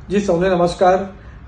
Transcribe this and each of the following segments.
જી સૌને નમસ્કાર।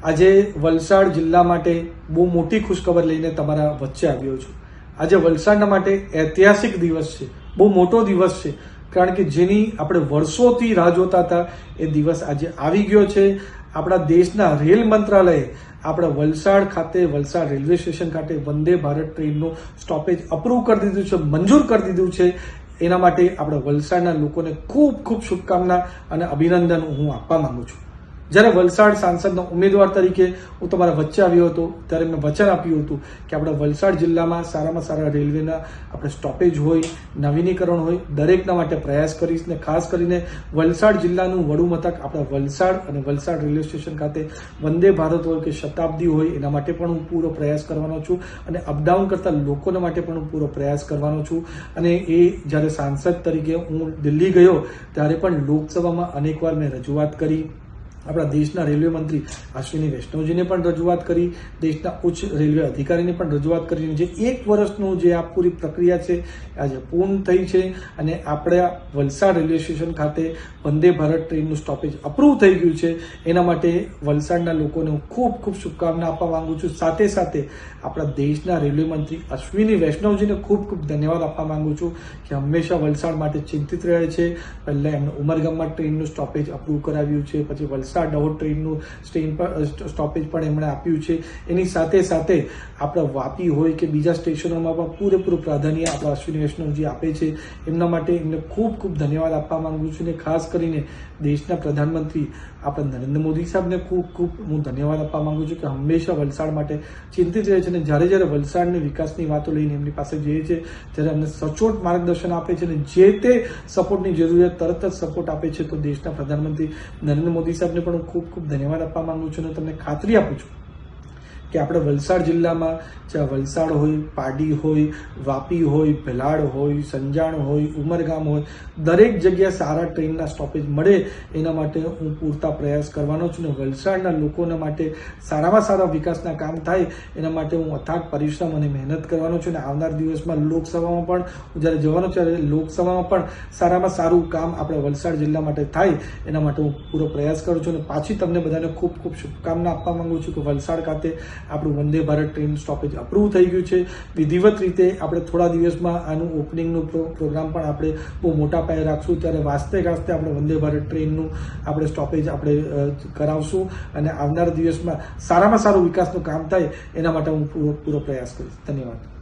આજે વલસાડ જિલ્લા માટે બહુ મોટી ખુશખબર લઈને તમારા વચ્ચે આવ્યો છું। આજે વલસાડના માટે ઐતિહાસિક દિવસ છે, બહુ મોટો દિવસ છે, કારણ કે જેની આપણે વર્ષોથી રાહ જોતા હતા એ દિવસ આજે આવી ગયો છે। આપણા દેશના રેલ મંત્રાલયે આપણા વલસાડ ખાતે, વલસાડ રેલવે સ્ટેશન ખાતે વંદે ભારત ટ્રેનનું સ્ટોપેજ અપ્રૂવ કરી દીધું છે, મંજૂર કરી દીધું છે। એના માટે આપણા વલસાડના લોકોને ખૂબ ખૂબ શુભકામના અને અભિનંદન હું આપવા માંગુ છું। જ્યારે વલસાડ સાંસદના ઉમેદવાર તરીકે હું તમારા વચ્ચે આવ્યો હતો ત્યારે મેં વચન આપ્યું હતું કે આપણા વલસાડ જિલ્લામાં સારામાં સારા રેલવેના આપણે સ્ટોપેજ હોય, નવીનીકરણ હોય, દરેકના માટે પ્રયાસ કરીશ ને ખાસ કરીને વલસાડ જિલ્લાનું વડું મથક આપણા વલસાડ અને વલસાડ રેલવે સ્ટેશન ખાતે વંદે ભારત હોય કે શતાબ્દી હોય એના માટે પણ હું પૂરો પ્રયાસ કરવાનો છું અને અપડાઉન કરતા લોકોના માટે પણ હું પૂરો પ્રયાસ કરવાનો છું। અને એ જ્યારે સાંસદ તરીકે હું દિલ્હી ગયો ત્યારે પણ લોકસભામાં અનેકવાર મેં રજૂઆત કરી, આપણા દેશના રેલવે મંત્રી અશ્વિની વૈષ્ણવજીને પણ રજૂઆત કરી, દેશના ઉચ્ચ રેલવે અધિકારીને પણ રજૂઆત કરી। જે 1 વર્ષનું જે આ પૂરી પ્રક્રિયા છે આજે પૂર્ણ થઈ છે અને આપણા વલસાડ રેલવે સ્ટેશન ખાતે વંદે ભારત ટ્રેનનું સ્ટોપેજ અપ્રૂવ થઈ ગયું છે। એના માટે વલસાડના લોકોને હું ખૂબ ખૂબ શુભકામના આપવા માંગુ છું। સાથે સાથે આપણા દેશના રેલવે મંત્રી અશ્વિની વૈષ્ણવજીને ખૂબ ખૂબ ધન્યવાદ આપવા માંગુ છું કે હંમેશા વલસાડ માટે ચિંતિત રહે છે। પહેલાં એમને ઉમરગામમાં ટ્રેનનું સ્ટોપેજ અપ્રૂવ કરાવ્યું છે, પછી વલસાડ દાહોદ ટ્રેનનું સ્ટોપેજ પણ એમણે આપ્યું છે। એની સાથે સાથે આપણા વાપી હોય કે બીજા સ્ટેશનોમાં પણ પૂરેપૂરું પ્રાધાન્ય આપણા અશ્વિની વૈષ્ણવજી આપે છે। એમના માટે એમને ખૂબ ખૂબ ધન્યવાદ આપવા માંગુ છું અને ખાસ કરીને દેશના પ્રધાનમંત્રી આપણા નરેન્દ્ર મોદી સાહેબને ખૂબ ખૂબ હું ધન્યવાદ આપવા માંગુ છું કે હંમેશા વલસાડ માટે ચિંતિત રહે છે અને જ્યારે વિકાસની વિકાસની વાતો લઈને એમની પાસે જઈએ છે ત્યારે અમને સચોટ માર્ગદર્શન આપે છે અને જે તે સપોર્ટની જરૂરિયાત તરત જ સપોર્ટ આપે છે। તો દેશના પ્રધાનમંત્રી નરેન્દ્ર મોદી સાહેબને પણ હું ખૂબ ખૂબ ધન્યવાદ આપવા માંગુ છું અને તમને ખાતરી આપું છું કે આપણે વલસાડ જિલ્લામાં જ્યાં વલસાડ હોય, પાડી હોય, વાપી હોય, ભેલાડ હોય, સંજાણ હોય, ઉમરગામ હોય, દરેક જગ્યાએ સારા ટ્રેનના સ્ટોપેજ મળે એના માટે હું પૂરતા પ્રયાસ કરવાનો છું અને વલસાડના લોકોના માટે સારામાં સારા વિકાસના કામ થાય એના માટે હું અથાગ પરિશ્રમ અને મહેનત કરવાનો છું અને આવનાર દિવસમાં લોકસભામાં પણ હું જ્યારે જવાનો છું ત્યારે લોકસભામાં પણ સારામાં સારું કામ આપણે વલસાડ જિલ્લા માટે થાય એના માટે હું પૂરો પ્રયાસ કરું છું અને પાછી તમને બધાને ખૂબ ખૂબ શુભકામના આપવા માંગુ છું કે વલસાડ ખાતે આપણું Vande Bharat train stoppage approve થઈ ગયું છે। વિધિવત રીતે આપણે થોડા દિવસમાં આનું ઓપનિંગનું પ્રોગ્રામ પણ આપણે બહુ મોટા પાયે રાખશું, ત્યારે વાસ્તે આપણે વંદે ભારત ટ્રેનનું આપણે સ્ટોપેજ આપણે કરાવશું અને આવનાર દિવસમાં સારામાં સારું વિકાસનું કામ થાય એના માટે હું પૂરો પ્રયાસ કરીશ। ધન્યવાદ।